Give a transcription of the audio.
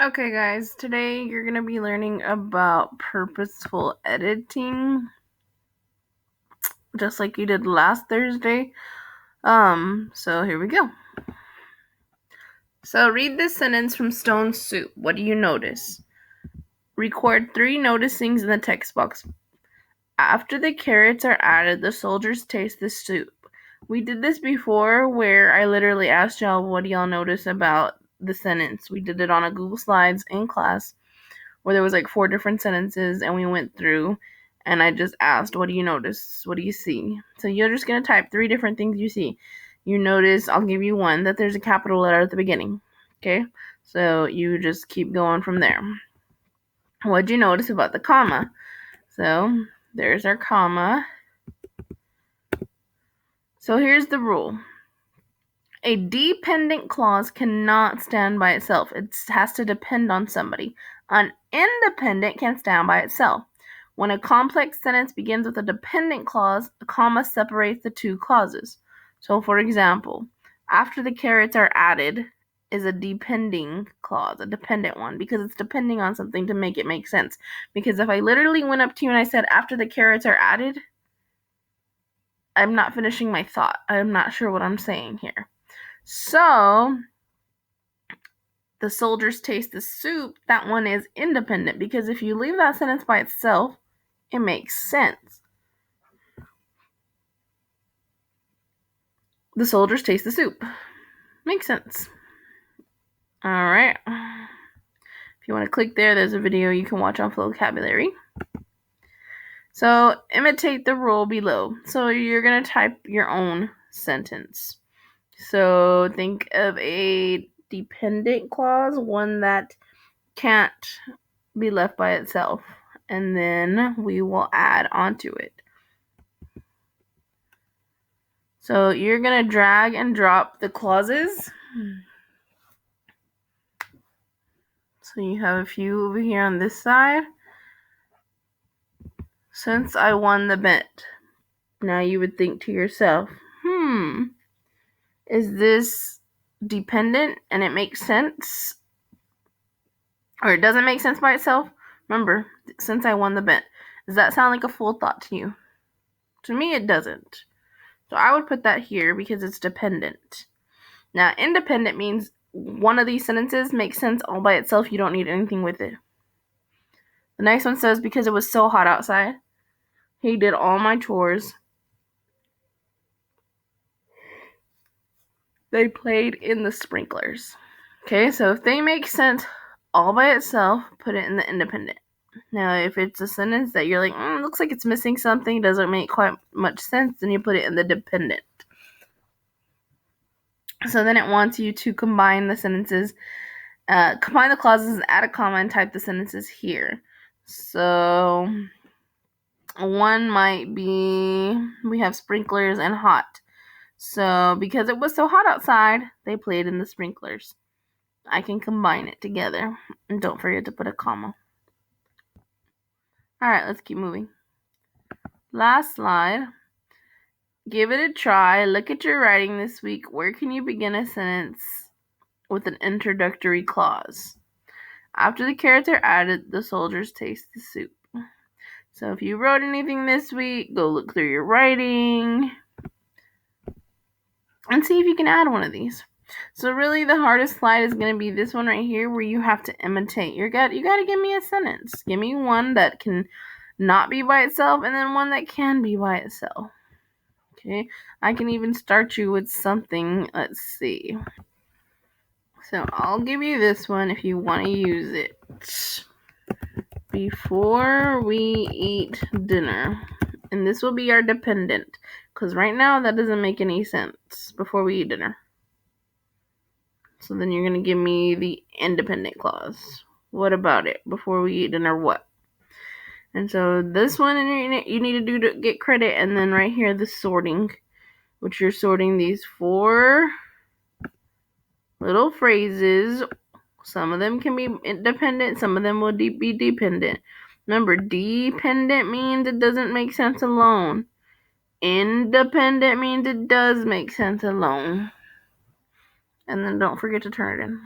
Okay, guys, today you're going to be learning about purposeful editing, just like you did last Thursday. So here we go. So read this sentence from Stone Soup. What do you notice? Record 3 noticings in the text box. After the carrots are added, the soldiers taste the soup. We did this before where I literally asked y'all, what do y'all notice about the sentence? We did it on a Google Slides in class, where there was like 4 different sentences, and we went through, and I just asked, what do you notice? What do you see? So you're just going to type 3 different things you see. You notice, I'll give you one, that there's a capital letter at the beginning. Okay? So you just keep going from there. What'd you notice about the comma? So there's our comma. So here's the rule. A dependent clause cannot stand by itself. It has to depend on somebody. An independent can stand by itself. When a complex sentence begins with a dependent clause, a comma separates the 2 clauses. So, for example, after the carrots are added is a depending clause, a dependent one, because it's depending on something to make it make sense. Because if I literally went up to you and I said, after the carrots are added, I'm not finishing my thought. I'm not sure what I'm saying here. So, the soldiers taste the soup, that one is independent, because if you leave that sentence by itself, it makes sense. The soldiers taste the soup. Makes sense. Alright. If you want to click there, there's a video you can watch on vocabulary. So, imitate the rule below. So, you're going to type your own sentence. So, think of a dependent clause, one that can't be left by itself, and then we will add onto it. So you're going to drag and drop the clauses. So you have a few over here on this side. Since I won the bet. Now you would think to yourself, is this dependent and it makes sense? Or it doesn't make sense by itself? Remember, since I won the bet. Does that sound like a full thought to you? To me, it doesn't. So I would put that here because it's dependent. Now, independent means one of these sentences makes sense all by itself. You don't need anything with it. The next one says, because it was so hot outside, he did all my chores. They played in the sprinklers. Okay, so if they make sense all by itself, put it in the independent. Now, if it's a sentence that you're like, looks like it's missing something, doesn't make quite much sense, then you put it in the dependent. So then it wants you to combine the sentences, combine the clauses, add a comma, and type the sentences here. So one might be, we have sprinklers and hot. So because it was so hot outside, they played in the sprinklers. I can combine it together. And don't forget to put a comma. Alright, let's keep moving. Last slide. Give it a try. Look at your writing this week. Where can you begin a sentence with an introductory clause? After the carrots are added, the soldiers taste the soup. So if you wrote anything this week, go look through your writing and see if you can add one of these. So really the hardest slide is going to be this one right here, where you have to imitate. You got to give me a sentence. Give me one that can not be by itself, and then one that can be by itself. Okay, I can even start you with something. Let's see. So I'll give you this one if you want to use it. Before we eat dinner. And this will be our dependent, because right now that doesn't make any sense. Before we eat dinner. So then you're going to give me the independent clause. What about it? Before we eat dinner, what? And so this one you need to do to get credit. And then right here, the sorting, which you're sorting these 4 little phrases. Some of them can be independent. Some of them will be dependent. Remember, dependent means it doesn't make sense alone. Independent means it does make sense alone. And then don't forget to turn it in.